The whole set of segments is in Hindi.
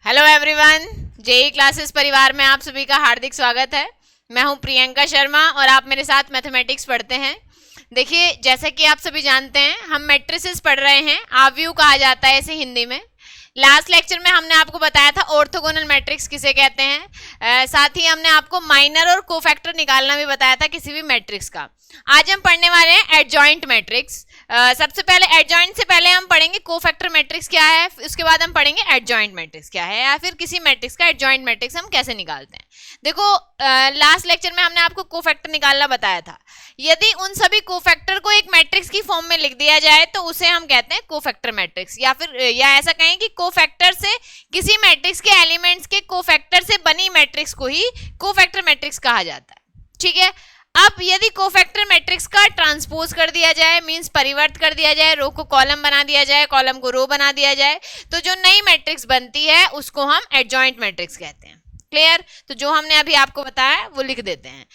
हेलो एवरीवन, जेई क्लासेस परिवार में आप सभी का हार्दिक स्वागत है। मैं हूं प्रियंका शर्मा और आप मेरे साथ मैथमेटिक्स पढ़ते हैं। देखिए, जैसा कि आप सभी जानते हैं, हम मैट्रिसेस पढ़ रहे हैं। आव्यूह कहा जाता है इसे हिंदी में। लास्ट लेक्चर में हमने आपको बताया था ऑर्थोगोनल मैट्रिक्स किसे कहते हैं। साथ ही हमने आपको माइनर और कोफैक्टर निकालना भी बताया था किसी भी मैट्रिक्स का। आज हम पढ़ने वाले हैं एडजॉइंट मैट्रिक्स। सबसे पहले एडजॉइंट से पहले हम पढ़ेंगे कोफैक्टर मैट्रिक्स क्या है, उसके बाद हम पढ़ेंगे एडजॉइंट मैट्रिक्स क्या है, या फिर किसी मैट्रिक्स का एडजॉइंट मैट्रिक्स हम कैसे निकालते हैं। देखो, लास्ट लेक्चर में हमने आपको कोफैक्टर निकालना बताया था। यदि उन सभी कोफैक्टर को एक मैट्रिक्स की फॉर्म में लिख दिया जाए तो उसे हम कहते हैं कोफैक्टर मैट्रिक्स, या ऐसा कहें कि कोफैक्टर से किसी मैट्रिक्स के एलिमेंट्स के कोफैक्टर से बनी मैट्रिक्स को ही कोफैक्टर मैट्रिक्स कहा जाता है। ठीक है। अब यदि कोफैक्टर मैट्रिक्स का ट्रांसपोज कर दिया जाए, मींस परिवर्त कर दिया जाए, रो को कॉलम बना दिया जाए, कॉलम को रो बना दिया जाए, तो जो नई मैट्रिक्स बनती है उसको हम एडजॉइंट मैट्रिक्स कहते हैं। क्लियर? तो जो हमने अभी आपको बताया वो लिख देते हैं।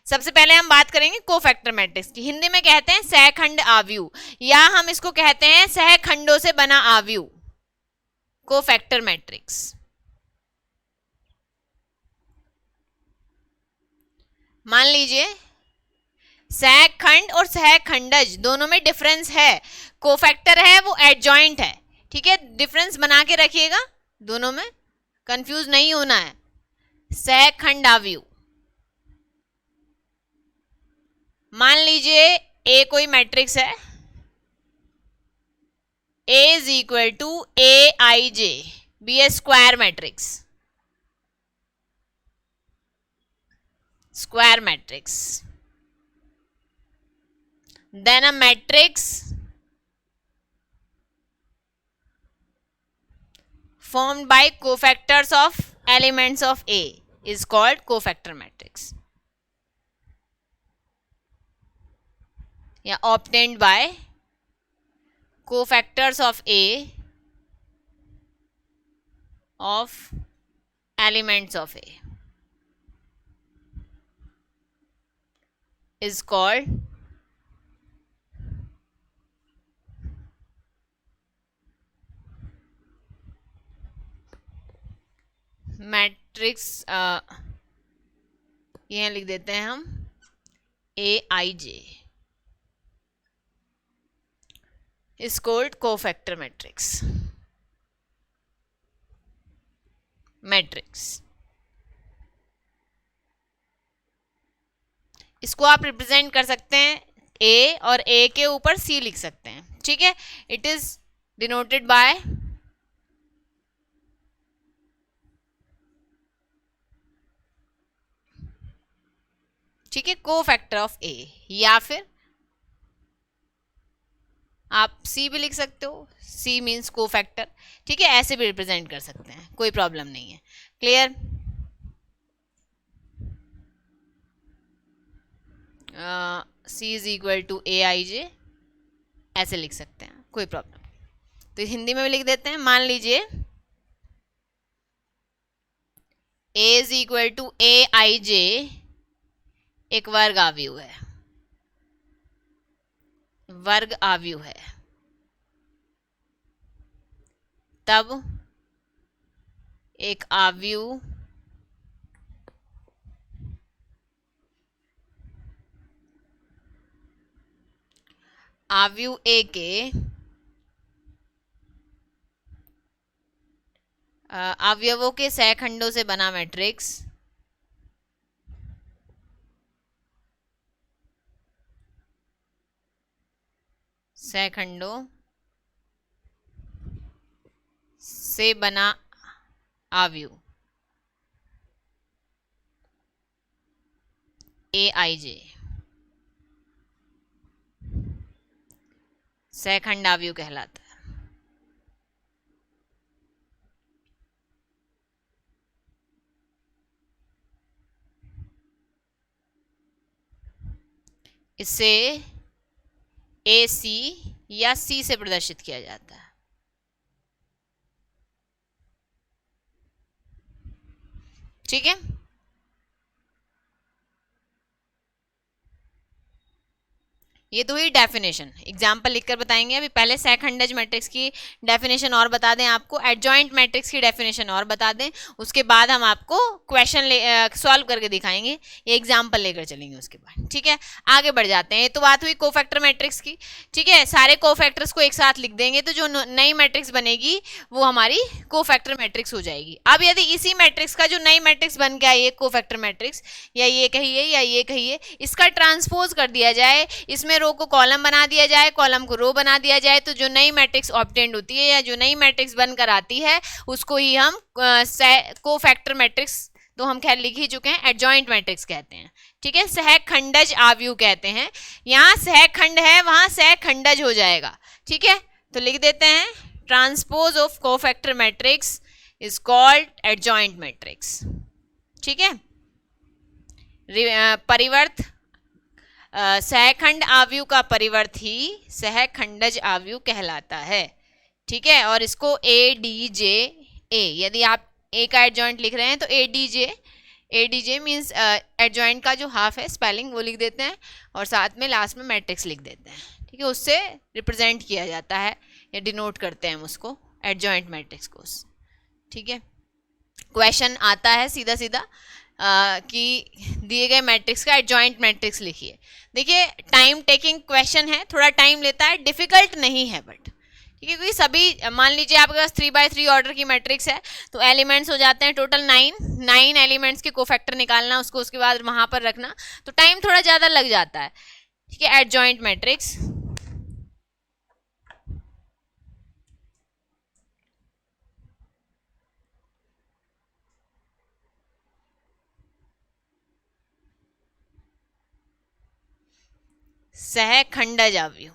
सबसे पहले हम बात करेंगे कोफैक्टर मैट्रिक्स की। हिंदी में कहते हैं सहखंड आव्यूह, या हम इसको कहते हैं सहखंडों से बना आव्यूह, कोफैक्टर मैट्रिक्स। मान लीजिए सहखंड और सहखंडज दोनों में डिफरेंस है। कोफैक्टर है वो एडजॉइंट है। ठीक है, डिफरेंस बना के रखिएगा, दोनों में कंफ्यूज नहीं होना है। सहखंड आव्यूह, मान लीजिए ए कोई मैट्रिक्स है, A is equal to A I J, B A square matrix, square matrix. Then a matrix formed by cofactors of elements of A is called cofactor matrix, या obtained by cofactors of A of elements of A is called matrix. यह लिख देते हैं हम ए I J is called cofactor matrix. Matrix इसको आप रिप्रेजेंट कर सकते हैं ए, और ए के ऊपर सी लिख सकते हैं। ठीक है, इट इज डिनोटेड बाय ठीक है कोफैक्टर ऑफ ए, या फिर आप सी भी लिख सकते हो, सी मीन्स कोफैक्टर। ठीक है, ऐसे भी रिप्रेजेंट कर सकते हैं, कोई प्रॉब्लम नहीं है। Clear? C is equal to A I J, ऐसे लिख सकते हैं, कोई प्रॉब्लम नहीं। तो हिंदी में भी लिख देते हैं। मान लीजिए ए is equal to A I जे एक वर्ग आव्यूह है, वर्ग आव्यूह है, तब एक आव्यूह आव्यूह ए के अवयवों के सहखंडों से बना मैट्रिक्स सहखंडों से बना आव्यूह ए आई जे सहखंड आव्यूह कहलाता है। इसे ए सी या सी से प्रदर्शित किया जाता है। ठीक है, ये तो हुई डेफिनेशन, एग्जाम्पल लिखकर बताएंगे। अभी पहले सहखंडज मैट्रिक्स की डेफिनेशन और बता दें आपको, एडजॉइंट मैट्रिक्स की डेफिनेशन और बता दें, उसके बाद हम आपको क्वेश्चन सॉल्व करके दिखाएंगे, ये एग्जाम्पल लेकर चलेंगे उसके बाद। ठीक है, आगे बढ़ जाते हैं। ये तो बात हुई कोफैक्टर मैट्रिक्स की। ठीक है, सारे कोफैक्टर्स को एक साथ लिख देंगे तो जो नई मैट्रिक्स बनेगी वो हमारी कोफैक्टर मैट्रिक्स हो जाएगी। अब यदि इसी मैट्रिक्स का जो नई मैट्रिक्स बन के आई है कोफैक्टर मैट्रिक्स, या ये कहिए या ये कहिए, इसका ट्रांसपोज कर दिया जाए, इसमें रो को कॉलम बना दिया जाए, कॉलम को रो बना दिया जाए, तो जो नई मैट्रिक्स ऑब्टेंड होती है या जो नई मैट्रिक्स बनकर आती है उसको ही हम कोफैक्टर मैट्रिक्स, तो हम खैर लिख ही चुके हैं, एडजॉइंट मैट्रिक्स कहते हैं। ठीक है, सहखंडज आव्यूह कहते हैं। यहाँ सहखंड है, वहां सहखंडज हो जाएगा। ठीक है, तो लिख देते हैं transpose of cofactor matrix is called adjoint matrix. ठीक है, परिवर्त सहखंड आव्यूह का परिवर्त ही सहखंडज आव्यूह कहलाता है। ठीक है, और इसको ए डी जे ए, यदि आप ए का एडजॉइंट लिख रहे हैं तो ए डी जे मीन्स एडजॉइंट का जो हाफ है स्पेलिंग वो लिख देते हैं और साथ में लास्ट में मैट्रिक्स लिख देते हैं। ठीक है, उससे रिप्रेजेंट किया जाता है या डिनोट करते हैं हम उसको, एडजॉइंट मैट्रिक्स को। ठीक है, क्वेश्चन आता है सीधा सीधा कि दिए गए मैट्रिक्स का एडजॉइंट मैट्रिक्स लिखिए। देखिए टाइम टेकिंग क्वेश्चन है, थोड़ा टाइम लेता है, डिफिकल्ट नहीं है बट ठीक है, क्योंकि सभी, मान लीजिए आपके पास 3x3 ऑर्डर की मैट्रिक्स है तो एलिमेंट्स हो जाते हैं टोटल 9 एलिमेंट्स के कोफैक्टर निकालना, उसको उसके बाद वहां पर रखना, तो टाइम थोड़ा ज़्यादा लग जाता है। ठीक है, एडजॉइंट मैट्रिक्स सहखंडज आव्यूह।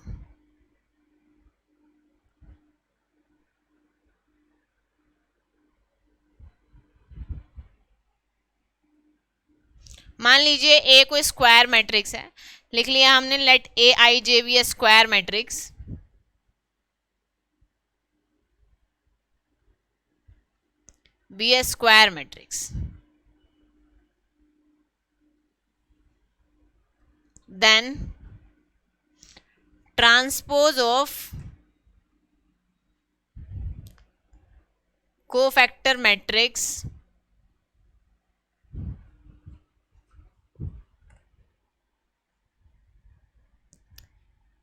मान लीजिए ए कोई स्क्वायर मैट्रिक्स है, लिख लिया हमने, let A I J B A square matrix. B A square matrix, then transpose of cofactor matrix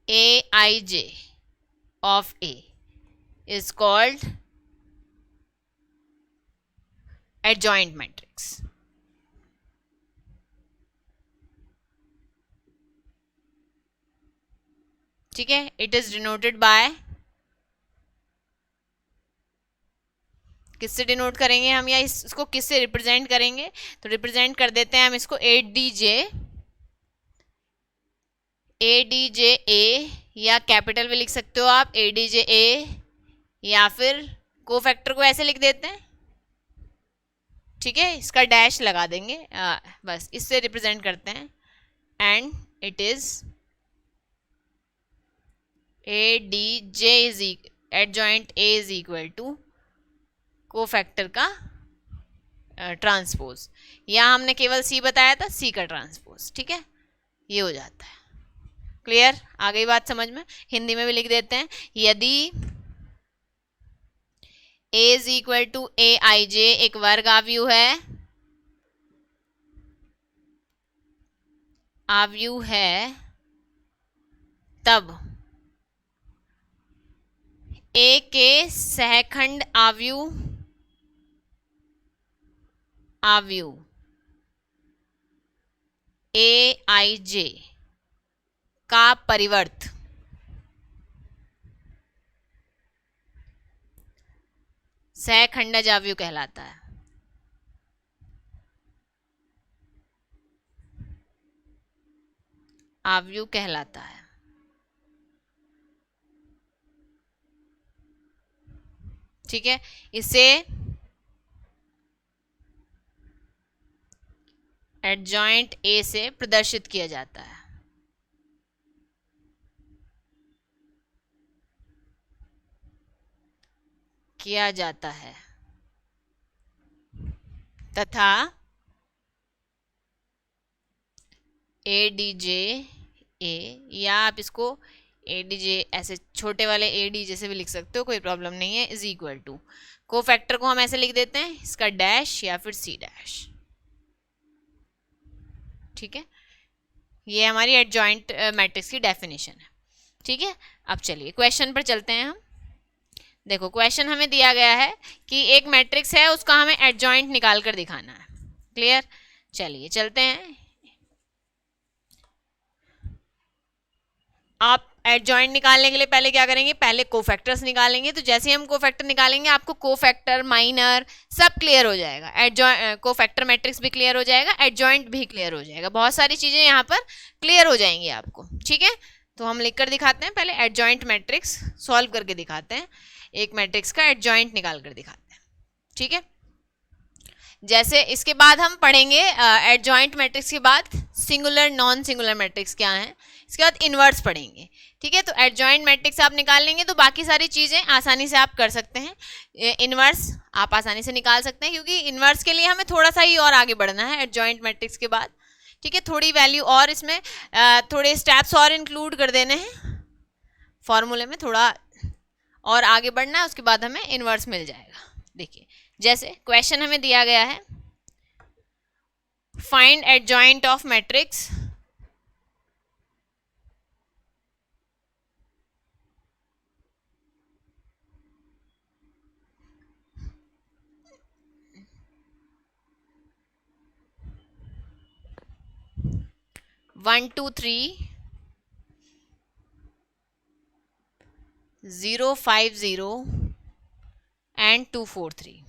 A I J of A is called adjoint matrix. ठीक है, it is denoted by, किससे डिनोट करेंगे हम, या इसको किससे रिप्रेजेंट करेंगे, तो रिप्रेजेंट कर देते हैं हम इसको ए डी जे ए, या कैपिटल में लिख सकते हो आप ए डी जे ए, या फिर कोफैक्टर को ऐसे लिख देते हैं। ठीक है, इसका डैश लगा देंगे, बस इससे रिप्रेजेंट करते हैं, and it is A D J is adjoint A is equal to cofactor का ट्रांसपोज, यहाँ हमने केवल सी बताया था, सी का ट्रांसपोज। ठीक है, ये हो जाता है। क्लियर, आ गई बात समझ में। हिंदी में भी लिख देते हैं, यदि a is equal to A I जे एक वर्ग आव्यूह है, तब a के सहखंड आव्यूह ए आई जे का परिवर्त सहखंडज आव्यूह कहलाता है। आव्यूह कहलाता है। ठीक है, इसे एडजॉइंट ए से प्रदर्शित किया जाता है। तथा ए डी जे ए, या आप इसको ए डी जे ऐसे छोटे वाले ए डी जैसे भी लिख सकते हो, कोई प्रॉब्लम नहीं है, इज इक्वल टू कोफैक्टर को हम ऐसे लिख देते हैं, इसका डैश या फिर सी डैश। ठीक है, ये हमारी एडजॉइंट मैट्रिक्स की डेफिनेशन है। ठीक है, अब चलिए क्वेश्चन पर चलते हैं हम। देखो क्वेश्चन हमें दिया गया है कि एक मैट्रिक्स है, उसका हमें एडजॉइंट निकाल कर दिखाना है। क्लियर, चलिए चलते हैं। आप एडजॉइंट निकालने के लिए पहले क्या करेंगे, पहले कोफैक्टर्स निकालेंगे। तो जैसे हम कोफैक्टर निकालेंगे आपको कोफैक्टर, माइनर सब क्लियर हो जाएगा, एडजॉइंट कोफैक्टर मैट्रिक्स भी क्लियर हो जाएगा, एडजॉइंट भी क्लियर हो जाएगा, बहुत सारी चीजें यहाँ पर क्लियर हो जाएंगी आपको। ठीक है, तो हम लिखकर दिखाते हैं, पहले एडजॉइंट मैट्रिक्स सॉल्व करके दिखाते हैं, एक मैट्रिक्स का एडजॉइंट निकाल कर दिखाते हैं। ठीक है, जैसे इसके बाद हम पढ़ेंगे एडजॉइंट मैट्रिक्स के बाद सिंगुलर नॉन सिंगुलर मैट्रिक्स क्या है, इसके बाद इन्वर्स पढ़ेंगे। ठीक है, तो एडजॉइंट मैट्रिक्स आप निकाल लेंगे तो बाकी सारी चीज़ें आसानी से आप कर सकते हैं। इन्वर्स आप आसानी से निकाल सकते हैं, क्योंकि इन्वर्स के लिए हमें थोड़ा सा ही और आगे बढ़ना है एडजॉइंट मैट्रिक्स के बाद। ठीक है, थोड़ी वैल्यू और इसमें थोड़े स्टेप्स और इंक्लूड कर देने हैं फॉर्मूले में, थोड़ा और आगे बढ़ना है, उसके बाद हमें इन्वर्स मिल जाएगा। देखिए जैसे क्वेश्चन हमें दिया गया है, find adjoint of matrix one two three 0 5 0 and 2 4 3।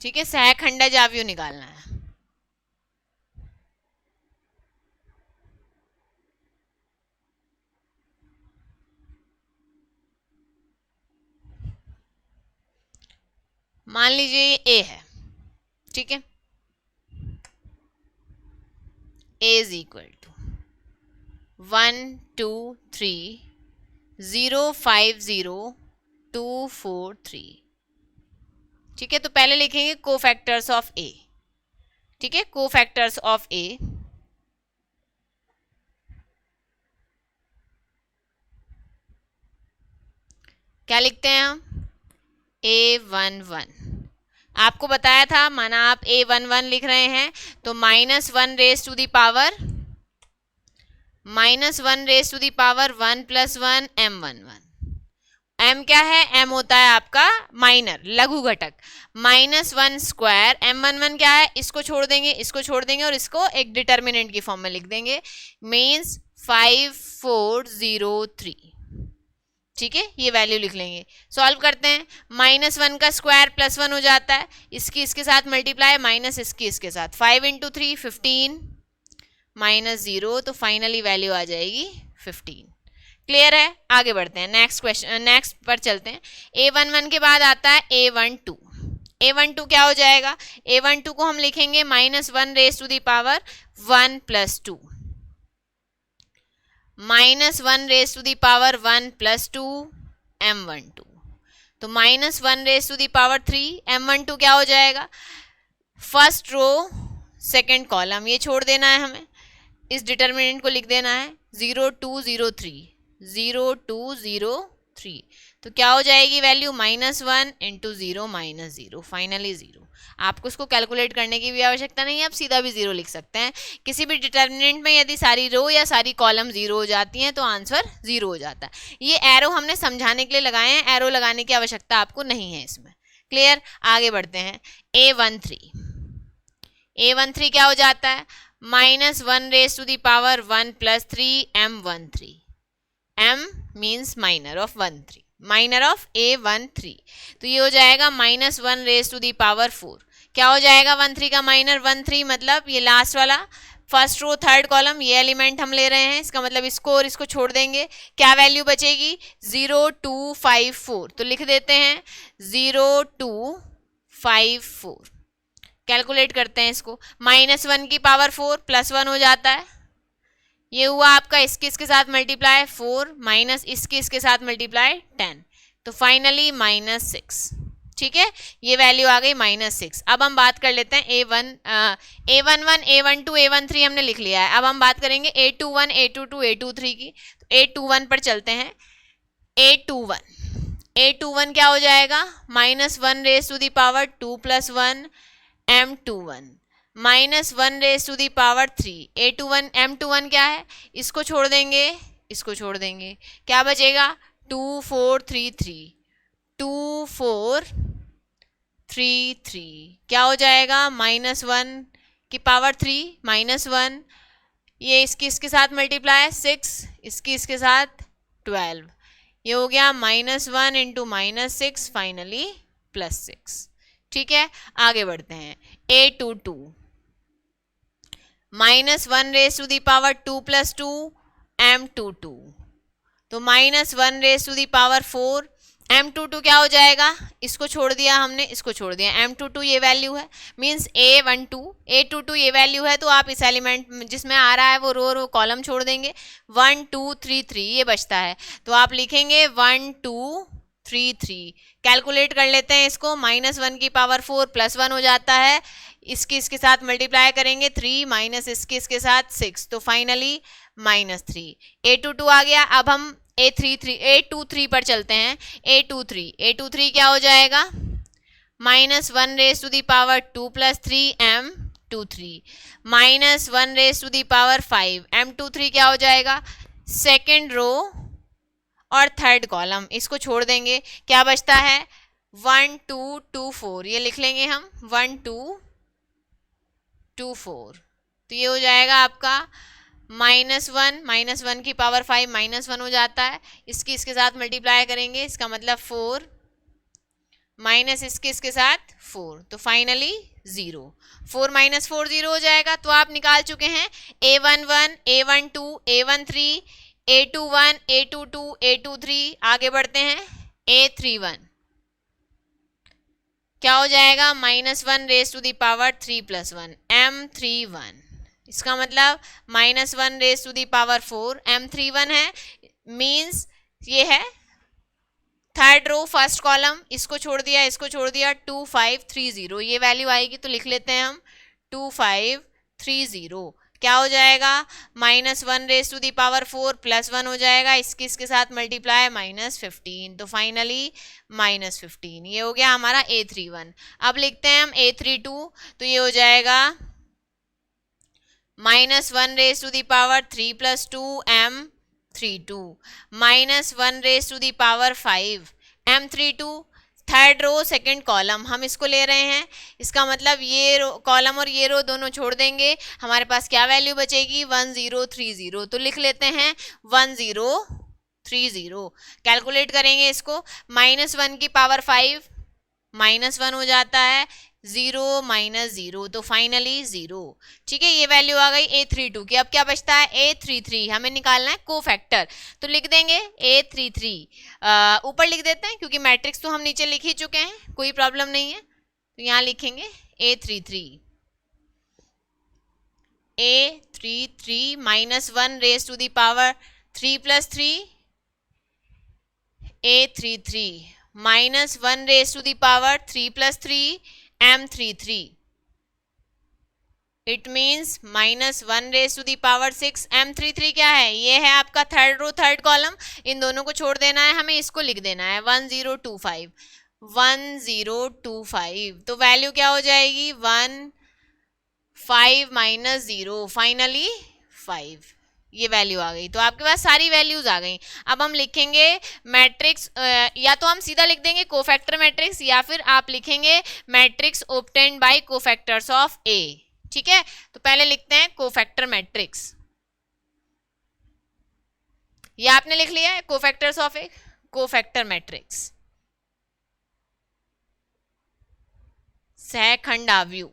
ठीक है, सहखंडज अवयव निकालना है। मान लीजिए ये ए है। ठीक है, ए इज इक्वल टू 1 2 3 0 5 0 2 4 3। ठीक है, तो पहले लिखेंगे कोफैक्टर्स ऑफ ए। ठीक है, कोफैक्टर्स ऑफ ए, क्या लिखते हैं हम, A11। आपको बताया था, माना आप A11 लिख रहे हैं तो -1 raise to the power -1 + 1 M11। m क्या है, m होता है आपका माइनर लघु घटक, -1 स्क्वायर M11 क्या है, इसको छोड़ देंगे, इसको छोड़ देंगे और इसको एक डिटर्मिनेंट की फॉर्म में लिख देंगे, मीन्स 5403। ठीक है, ये वैल्यू लिख लेंगे। सॉल्व करते हैं, -1 का स्क्वायर +1 हो जाता है, इसकी इसके साथ मल्टीप्लाई, माइनस इसकी इसके साथ, 5 × 3 15 -0, तो फाइनली वैल्यू आ जाएगी 15। क्लियर है, आगे बढ़ते हैं, नेक्स्ट क्वेश्चन, नेक्स्ट पर चलते हैं। A11 के बाद आता है A12। A12 क्या हो जाएगा, A12 को हम लिखेंगे -1 raise to the power 1 + 2, -1 raise to the power 1 + 2 M12, तो -1 raise to the power 3 M12 क्या हो जाएगा, फर्स्ट रो सेकंड कॉलम, ये छोड़ देना है हमें, इस डिटर्मिनेंट को लिख देना है 0203 0203, तो क्या हो जाएगी वैल्यू, -1 × 0 -0, फाइनली 0। आपको इसको कैलकुलेट करने की भी आवश्यकता नहीं है, आप सीधा भी 0 लिख सकते हैं। किसी भी डिटर्मिनेंट में यदि सारी रो या सारी कॉलम 0 हो जाती हैं तो आंसर 0 हो जाता है। ये एरो हमने समझाने के लिए लगाए हैं, एरो लगाने की आवश्यकता आपको नहीं है इसमें। क्लियर, आगे बढ़ते हैं। A13 क्या हो जाता है, -1 raise to the power 1 + 3 M13, M means minor of 13, minor of A13, तो ये हो जाएगा -1 रेज टू दी पावर 4। क्या हो जाएगा 13 का माइनर 13, मतलब ये लास्ट वाला फर्स्ट रो थर्ड कॉलम, ये एलिमेंट हम ले रहे हैं, इसका मतलब इसको और इसको छोड़ देंगे, क्या वैल्यू बचेगी 0254, तो लिख देते हैं 0254। कैलकुलेट करते हैं इसको, -1 की पावर 4 +1 हो जाता है, ये हुआ आपका इसके इसके साथ मल्टीप्लाई 4 माइनस इसके इसके साथ मल्टीप्लाई 10, तो फाइनली -6। ठीक है, ये वैल्यू आ गई -6। अब हम बात कर लेते हैं A11, A11, A12, A13 हमने लिख लिया है। अब हम बात करेंगे A21, A22, A23 की। तो A21 पर चलते हैं। A21 क्या हो जाएगा, -1 raise to the power 2 + 1 M21 -1 raise to the power 3 A21 M21 क्या है, इसको छोड़ देंगे, इसको छोड़ देंगे, क्या बचेगा 2 4 3 3 2 4 3 3 क्या हो जाएगा -1 की पावर 3 -1, ये इसके साथ मल्टीप्लाई है 6, इसके साथ 12, ये हो गया -1 इंटू -6 फाइनली +6। ठीक है, आगे बढ़ते हैं। A22 -1 raise to the power 2 + 2 M22, तो -1 raise to the power 4 M22 क्या हो जाएगा, इसको छोड़ दिया हमने, इसको छोड़ दिया, M22 ये वैल्यू है, मीन्स A22 ये वैल्यू है, तो आप इस एलिमेंट जिसमें आ रहा है वो रो कॉलम छोड़ देंगे। 1 2 3 3 ये बचता है, तो आप लिखेंगे 1 2 3 3। कैलकुलेट कर लेते हैं इसको, -1 की पावर 4 + 1 हो जाता है, इसके साथ मल्टीप्लाई करेंगे 3 माइनस इसके साथ 6, तो फाइनली -3। A22 आ गया। अब हम A23 पर चलते हैं। A23 क्या हो जाएगा, -1 raise to the power 2 + 3 M23 -1 raise to the power 5 M23 क्या हो जाएगा, सेकेंड रो और थर्ड कॉलम, इसको छोड़ देंगे, क्या बचता है 1 2 2 4, ये लिख लेंगे हम 1 2 2 4, तो ये हो जाएगा आपका -1 की पावर 5 -1 हो जाता है, इसके साथ मल्टीप्लाई करेंगे, इसका मतलब 4 माइनस इसके साथ 4, तो फाइनली 0। 4 - 4 0 हो जाएगा। तो आप निकाल चुके हैं A11, A12, A13, A21, A22, A23। आगे बढ़ते हैं A31 क्या हो जाएगा, -1 raise to the power 3 + 1 M31, इसका मतलब -1 raise to the power 4 M31 है, मीन्स ये है थर्ड रो फर्स्ट कॉलम, इसको छोड़ दिया, इसको छोड़ दिया, 2 5 3 0 ये वैल्यू आएगी, तो लिख लेते हैं हम 2 5 3 0। क्या हो जाएगा, -1 रेज टू द पावर 4 + 1 हो जाएगा, इसके साथ मल्टीप्लाई -15, तो फाइनली -15, ये हो गया हमारा A31। अब लिखते हैं हम A32, तो ये हो जाएगा -1 raise to the power 3 + 2 M32 -1 raise to the power 5 M32, third row second column, हम इसको ले रहे हैं, इसका मतलब ये रो कॉलम और ये रो दोनों छोड़ देंगे, हमारे पास क्या वैल्यू बचेगी 1030, तो लिख लेते हैं 1030। कैलकुलेट करेंगे इसको, -1 की पावर 5 -1 हो जाता है, 0 - 0, तो फाइनली 0। ठीक है, ये वैल्यू आ गई A32 की। अब क्या बचता है A33, हमें निकालना है कोफैक्टर, तो लिख देंगे A33, ऊपर लिख देते हैं क्योंकि मैट्रिक्स तो हम नीचे लिख ही चुके हैं, कोई प्रॉब्लम नहीं है, तो यहाँ लिखेंगे A33 -1 raise to the power 3 + 3 A33 -1 raise to the power 3 + 3 M33, it means -1 raise to the power 6 M33 क्या है, ये है आपका थर्ड रो थर्ड कॉलम, इन दोनों को छोड़ देना है, हमें इसको लिख देना है 1025, तो वैल्यू क्या हो जाएगी 1 5 - 0, फाइनली 5, ये वैल्यू आ गई। तो आपके पास सारी वैल्यूज आ गई। अब हम लिखेंगे मैट्रिक्स, या तो हम सीधा लिख देंगे कोफैक्टर मैट्रिक्स, या फिर आप लिखेंगे matrix obtained by cofactors of A। ठीक है, तो पहले लिखते हैं कोफैक्टर मैट्रिक्स, ये आपने लिख लिया है cofactors of A, cofactor matrix सहखंडाव्यू,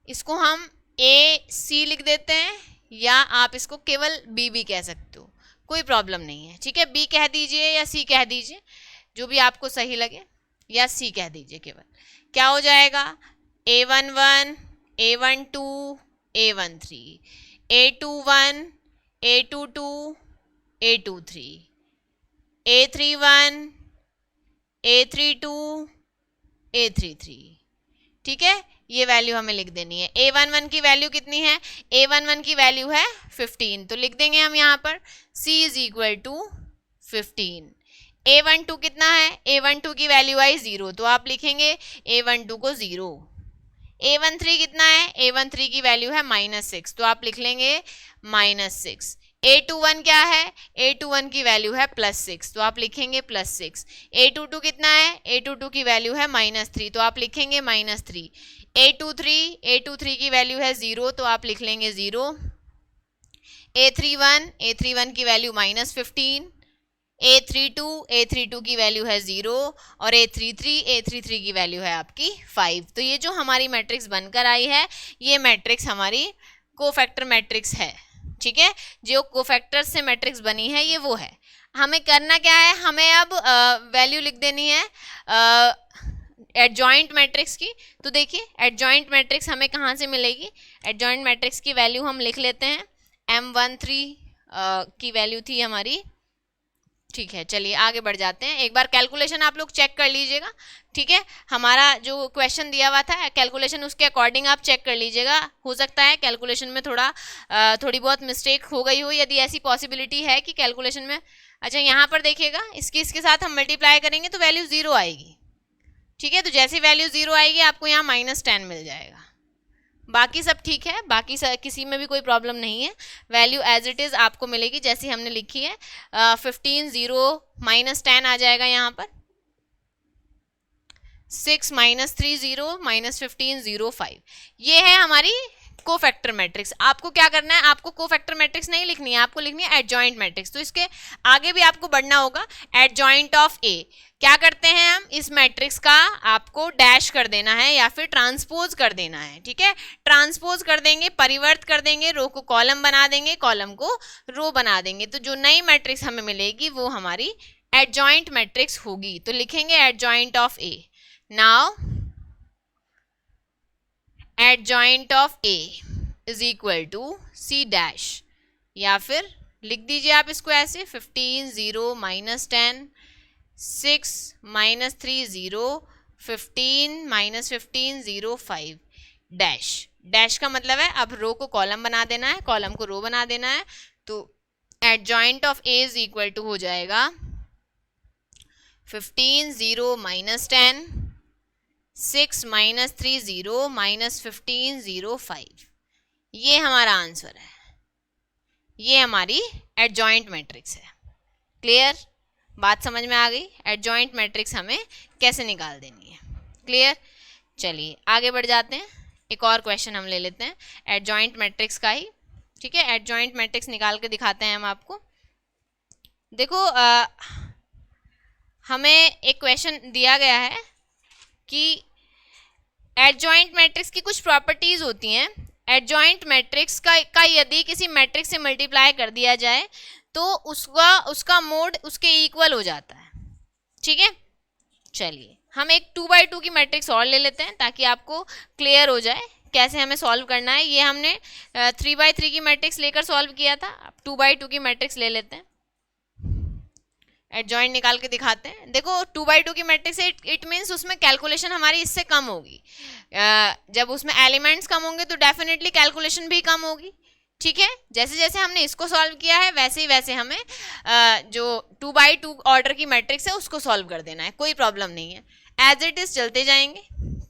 इसको हम AC लिख देते हैं, या आप इसको केवल B भी कह सकते हो, कोई प्रॉब्लम नहीं है। ठीक है, B कह दीजिए या C कह दीजिए, जो भी आपको सही लगे, या C कह दीजिए केवल। क्या हो जाएगा A11, A12, A13, A21, A22 A23 A31 A32 A33, ठीक है, ये वैल्यू हमें लिख देनी है। A11 की वैल्यू कितनी है? A11 की वैल्यू है 15, तो लिख देंगे हम यहाँ पर C is equal to 15। A12 कितना है? A12 की वैल्यू आई 0, तो आप लिखेंगे A12 को 0। A13 कितना है? A13 की वैल्यू है -6, तो आप लिख लेंगे -6। A21 क्या है? A21 की वैल्यू है +6, तो आप लिखेंगे +6। A22 कितना है? A22 की वैल्यू है -3, तो आप लिखेंगे -3। A23 की वैल्यू है 0, तो आप लिख लेंगे 0। A31 की वैल्यू -15। A32 की वैल्यू है 0 और A33 की वैल्यू है आपकी 5। तो ये जो हमारी मैट्रिक्स बनकर आई है, ये मैट्रिक्स हमारी कोफैक्टर मैट्रिक्स है, ठीक है। जो कोफैक्टर से मैट्रिक्स बनी है ये वो है। हमें करना क्या है? हमें अब वैल्यू लिख देनी है एडजॉइंट मैट्रिक्स की। तो देखिए एडजॉइंट मैट्रिक्स हमें कहाँ से मिलेगी? एडजॉइंट मैट्रिक्स की वैल्यू हम लिख लेते हैं, M13 की वैल्यू थी हमारी, ठीक है। चलिए आगे बढ़ जाते हैं। एक बार कैलकुलेशन आप लोग चेक कर लीजिएगा, ठीक है। हमारा जो क्वेश्चन दिया हुआ था कैलकुलेशन, उसके अकॉर्डिंग आप चेक कर लीजिएगा। हो सकता है कैलकुलेशन में थोड़ी बहुत मिस्टेक हो गई हो, यदि ऐसी पॉसिबिलिटी है कि कैलकुलेशन में। अच्छा यहाँ पर देखिएगा, इसके साथ हम मल्टीप्लाई करेंगे तो वैल्यू 0 आएगी, ठीक है। तो जैसी वैल्यू 0 आएगी आपको यहाँ -10 मिल जाएगा। बाकी सब ठीक है, बाकी किसी में भी कोई प्रॉब्लम नहीं है। वैल्यू एज इट इज़ आपको मिलेगी जैसी हमने लिखी है। 15 0 -10 आ जाएगा यहाँ पर। 6 -3 0 -15 0 5, ये है हमारी कोफैक्टर मैट्रिक्स। आपको क्या करना है? आपको कोफैक्टर मैट्रिक्स नहीं लिखनी है, आपको लिखनी है एडजॉइंट मैट्रिक्स। तो इसके आगे भी आपको बढ़ना होगा। एडजॉइंट ऑफ ए क्या करते हैं हम? इस मैट्रिक्स का आपको डैश कर देना है या फिर ट्रांसपोज कर देना है, ठीक है। ट्रांसपोज कर देंगे, परिवर्त कर देंगे, रो को कॉलम बना देंगे, कॉलम को रो बना देंगे। तो जो नई मैट्रिक्स हमें मिलेगी वो हमारी एडजॉइंट मैट्रिक्स होगी। तो लिखेंगे adjoint of A. Now adjoint of A is equal to C dash, या फिर लिख दीजिए आप इसको ऐसे 15 0 -10 6 -3 0 15 -15 0 5 डैश। डैश का मतलब है अब रो को कॉलम बना देना है, कॉलम को रो बना देना है। तो adjoint of A is equal to हो जाएगा 15 0 -10 6 -3 0 -15 0 5। ये हमारा आंसर है, ये हमारी एडजॉइंट मैट्रिक्स है। क्लियर? बात समझ में आ गई? एडजॉइंट मैट्रिक्स हमें कैसे निकाल देनी है। क्लियर? चलिए आगे बढ़ जाते हैं। एक और क्वेश्चन हम ले लेते हैं एडजॉइंट मैट्रिक्स का ही, ठीक है। एडजॉइंट मैट्रिक्स निकाल के दिखाते हैं हम आपको। देखो हमें एक क्वेश्चन दिया गया है कि एडजॉइंट मैट्रिक्स की कुछ प्रॉपर्टीज होती हैं। एडजॉइंट मैट्रिक्स का यदि किसी मैट्रिक्स से मल्टीप्लाई कर दिया जाए तो उसका मोड उसके इक्वल हो जाता है, ठीक है। चलिए हम एक 2x2 की मैट्रिक्स और ले लेते हैं ताकि आपको क्लियर हो जाए कैसे हमें सॉल्व करना है। ये हमने 3x3 की मैट्रिक्स लेकर सॉल्व किया था, अब 2x2 की मैट्रिक्स ले लेते हैं। एडजॉइंट निकाल के दिखाते हैं। देखो 2x2 की मैट्रिक्स है, इट मीन्स उसमें कैलकुलेशन हमारी इससे कम होगी। जब उसमें एलिमेंट्स कम होंगे तो डेफिनेटली कैलकुलेशन भी कम होगी, ठीक है। जैसे जैसे हमने इसको सॉल्व किया है वैसे ही वैसे हमें जो 2x2 ऑर्डर की मैट्रिक्स है उसको सॉल्व कर देना है, कोई प्रॉब्लम नहीं है। एज इट इज चलते जाएंगे,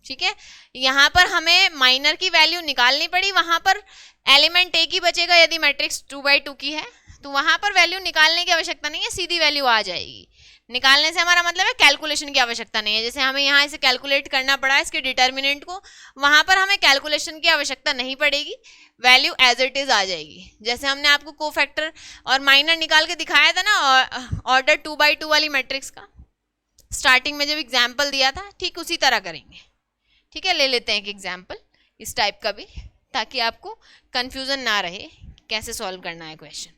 ठीक है। यहाँ पर हमें माइनर की वैल्यू निकालनी पड़ी, वहां पर एलिमेंट एक ही बचेगा यदि मैट्रिक्स 2x2 की है, तो वहां पर वैल्यू निकालने की आवश्यकता नहीं है, सीधी वैल्यू आ जाएगी। निकालने से हमारा मतलब है कैलकुलेशन की आवश्यकता नहीं है। जैसे हमें यहाँ इसे कैलकुलेट करना पड़ा है इसके डिटर्मिनेंट को, वहां पर हमें कैलकुलेशन की आवश्यकता नहीं पड़ेगी, वैल्यू एज इट इज आ जाएगी। जैसे हमने आपको कोफैक्टर और माइनर निकाल के दिखाया था ना ऑर्डर 2x2 वाली मैट्रिक्स का, स्टार्टिंग में जब एग्जाम्पल दिया था, ठीक उसी तरह करेंगे, ठीक है। ले लेते हैं एक एग्जाम्पल इस टाइप का भी, ताकि आपको कंफ्यूजन ना रहे कैसे सॉल्व करना है क्वेश्चन,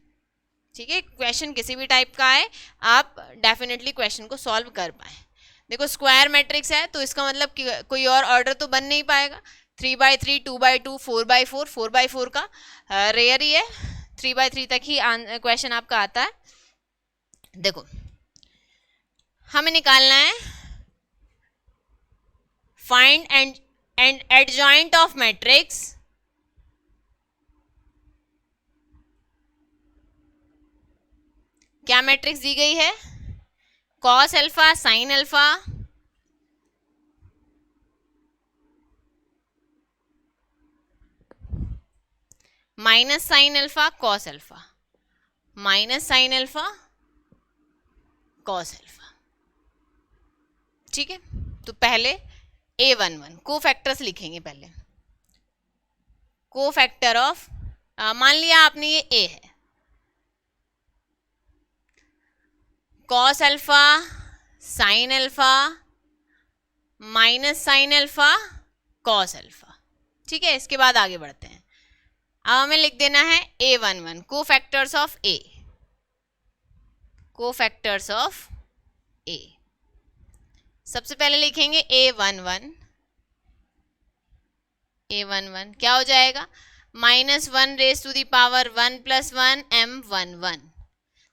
ठीक है। क्वेश्चन किसी भी टाइप का है, आप डेफिनेटली क्वेश्चन को सॉल्व कर पाए। देखो स्क्वायर मैट्रिक्स है तो इसका मतलब कि कोई और ऑर्डर तो बन नहीं पाएगा। 3x3 2x2 4x4 4x4 का रेयर ही है, 3/3 तक ही क्वेश्चन आपका आता है। देखो हमें निकालना है find and adjoint of matrix क्या मैट्रिक्स दी गई है, cos alpha sine alpha minus sine alpha cos alpha minus sine alpha cos alpha. ठीक है, तो पहले A11 को फैक्टर्स लिखेंगे। पहले को फैक्टर ऑफ, मान लिया आपने ये A है, cos alpha sine alpha minus sine alpha cos alpha. ठीक है, इसके बाद आगे बढ़ते हैं। अब हमें लिख देना है A11 को फैक्टर्स ऑफ A, को फैक्टर्स ऑफ A। सबसे पहले लिखेंगे A11 क्या हो जाएगा, -1 raise to the power 1 + 1 M11।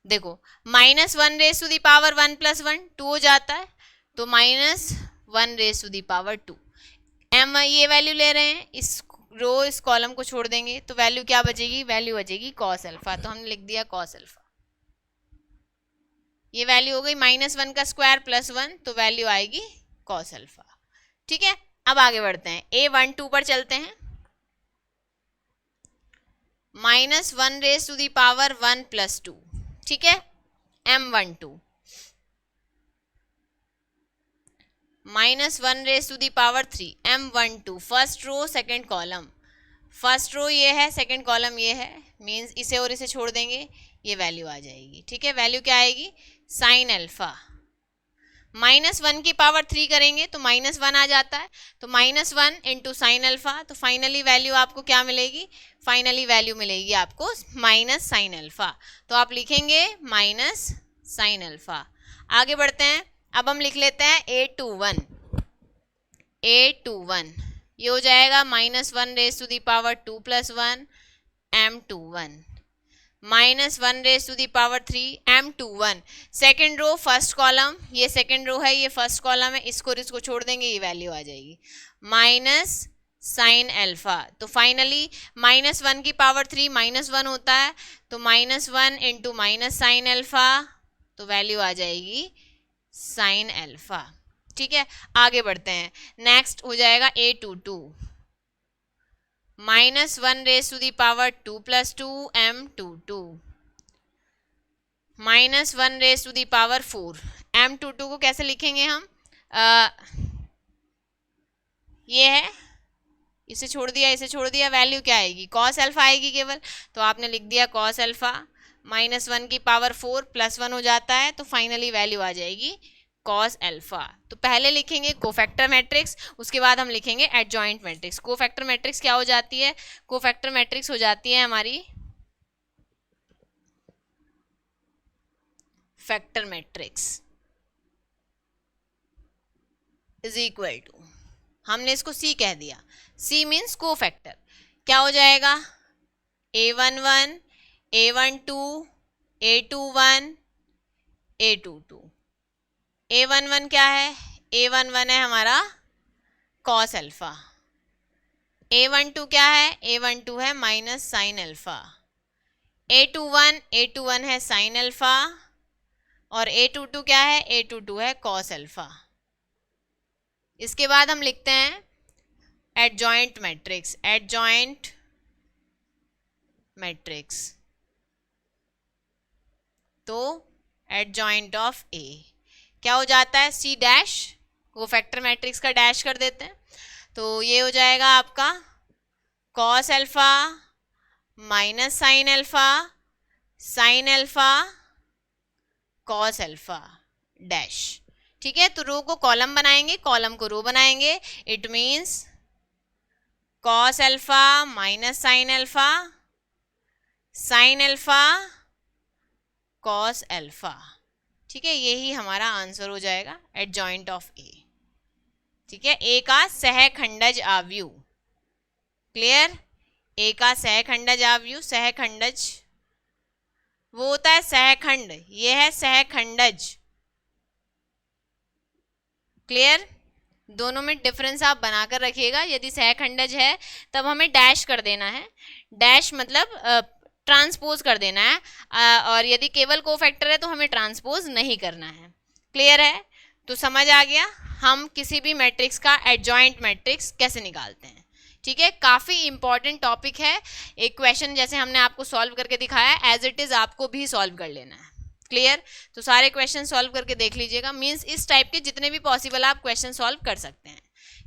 देखो -1 रेज टू दी पावर 1 + 1 2 हो जाता है, तो -1 raise to the power 2 M ये वैल्यू ले रहे हैं, इस रो इस कॉलम को छोड़ देंगे तो वैल्यू क्या बचेगी, वैल्यू बचेगी कॉस अल्फा। तो हमने लिख दिया कॉस अल्फा। ये वैल्यू हो गई -1 का स्क्वायर +1, तो वैल्यू आएगी कॉस अल्फा। ठीक है, अब आगे बढ़ते हैं, A12 पर चलते हैं। -1 रेज टू दी पावर 1 + 2, ठीक है, M12 -1 raise to the power 3 M12। First row second column, first row ये है, सेकंड कॉलम ये है, मींस इसे और इसे छोड़ देंगे, ये वैल्यू आ जाएगी। ठीक है, वैल्यू क्या आएगी, साइन अल्फा। -1 की पावर 3 करेंगे तो -1 आ जाता है, तो -1 इंटू साइन अल्फा, तो फाइनली वैल्यू आपको क्या मिलेगी, फाइनली वैल्यू मिलेगी आपको माइनस साइन अल्फा। तो आप लिखेंगे माइनस साइन अल्फा। आगे बढ़ते हैं, अब हम लिख लेते हैं A21 ये हो जाएगा -1 raise to the power 2 + 1 M21 -1 raise to the power 3 M21। Second row first column, ये सेकेंड रो है, ये फर्स्ट कॉलम है, इसको छोड़ देंगे, ये वैल्यू आ जाएगी माइनस साइन अल्फा। तो फाइनली -1 की पावर 3 -1 होता है, तो -1 इंटू माइनस साइन अल्फा, तो वैल्यू आ जाएगी साइन अल्फा। ठीक है, आगे बढ़ते हैं, नेक्स्ट हो जाएगा A22 -1 raise to the power 2 + 2 M22 -1 raise to the power 4 M22 को कैसे लिखेंगे हम, ये है, इसे छोड़ दिया, इसे छोड़ दिया, वैल्यू क्या आएगी, कॉस अल्फा आएगी केवल, तो आपने लिख दिया कॉस अल्फा। -1 की पावर 4 + 1 हो जाता है, तो फाइनली वैल्यू आ जाएगी कॉस अल्फा। तो पहले लिखेंगे कोफैक्टर मैट्रिक्स, उसके बाद हम लिखेंगे एडजॉइंट मैट्रिक्स। कोफैक्टर मैट्रिक्स क्या हो जाती है, कोफैक्टर मैट्रिक्स हो जाती है हमारी factor matrix is equal to, हमने इसको C कह दिया, C मीन्स कोफैक्टर। क्या हो जाएगा, A11 A12 A21 A22। A11 क्या है, A11 है हमारा कॉस अल्फा। A12 क्या है, A12 है माइनस साइन अल्फा। A21 है साइन अल्फा, और A22 क्या है, A22 है कॉस अल्फा। इसके बाद हम लिखते हैं एडजॉइंट मैट्रिक्स, एडजॉइंट मैट्रिक्स, तो एडजॉइंट ऑफ A क्या हो जाता है, C डैश, वो फैक्टर मैट्रिक्स का डैश कर देते हैं, तो ये हो जाएगा आपका cos alpha minus sine alpha cos alpha dash. ठीक है, तो रो को कॉलम बनाएंगे, कॉलम को रो बनाएंगे, it means cos alpha minus sine alpha cos alpha. ठीक है, यही हमारा आंसर हो जाएगा एडजॉइंट ऑफ A। ठीक है, A का सहखंडज आव्यूह, क्लियर, A का सहखंडज आव्यूह, सहखंडज वो होता है सहखंड, ये है सहखंडज। क्लियर? दोनों में डिफरेंस आप बनाकर रखिएगा। यदि सहखंडज है तब हमें डैश कर देना है, डैश मतलब ट्रांसपोज कर देना है, और यदि केवल कोफैक्टर है तो हमें ट्रांसपोज नहीं करना है। क्लियर है? तो समझ आ गया हम किसी भी मैट्रिक्स का एडजॉइंट मैट्रिक्स कैसे निकालते हैं। ठीक है, काफ़ी इंपॉर्टेंट टॉपिक है। एक क्वेश्चन जैसे हमने आपको सॉल्व करके दिखाया, एज इट इज़ आपको भी सॉल्व कर लेना है। क्लियर? तो सारे क्वेश्चन सॉल्व करके देख लीजिएगा, मीन्स इस टाइप के जितने भी पॉसिबल आप क्वेश्चन सॉल्व कर सकते हैं।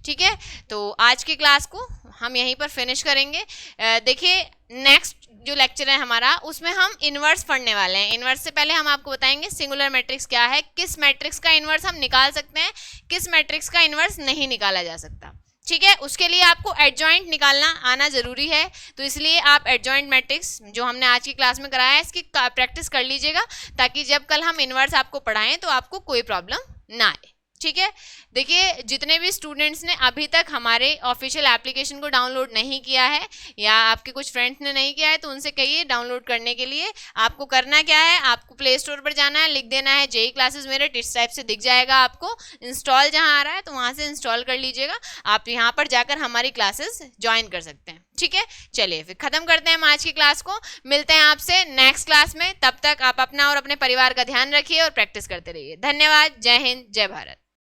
ठीक है, तो आज की क्लास को हम यहीं पर फिनिश करेंगे। देखिए नेक्स्ट जो लेक्चर है हमारा, उसमें हम इनवर्स पढ़ने वाले हैं। इनवर्स से पहले हम आपको बताएंगे सिंगुलर मैट्रिक्स क्या है, किस मैट्रिक्स का इनवर्स हम निकाल सकते हैं, किस मैट्रिक्स का इनवर्स नहीं निकाला जा सकता। ठीक है, उसके लिए आपको एडजॉइंट निकालना आना जरूरी है, तो इसलिए आप एडजॉइंट मैट्रिक्स जो हमने आज की क्लास में कराया है इसकी प्रैक्टिस कर लीजिएगा, ताकि जब कल हम इनवर्स आपको पढ़ाएं तो आपको कोई प्रॉब्लम ना आए। ठीक है, देखिए जितने भी स्टूडेंट्स ने अभी तक हमारे ऑफिशियल एप्लीकेशन को डाउनलोड नहीं किया है, या आपके कुछ फ्रेंड्स ने नहीं किया है, तो उनसे कहिए डाउनलोड करने के लिए। आपको करना क्या है, आपको प्ले स्टोर पर जाना है, लिख देना है जेई क्लासेस मेरठ, इस टाइप से दिख जाएगा आपको। इंस्टॉल जहां आ रहा है तो वहां से इंस्टॉल कर लीजिएगा, आप यहाँ पर जाकर हमारी क्लासेस ज्वाइन कर सकते हैं। ठीक है, चलिए फिर खत्म करते हैं हम आज की क्लास को, मिलते हैं आपसे नेक्स्ट क्लास में। तब तक आप अपना और अपने परिवार का ध्यान रखिए और प्रैक्टिस करते रहिए। धन्यवाद, जय हिंद, जय भारत।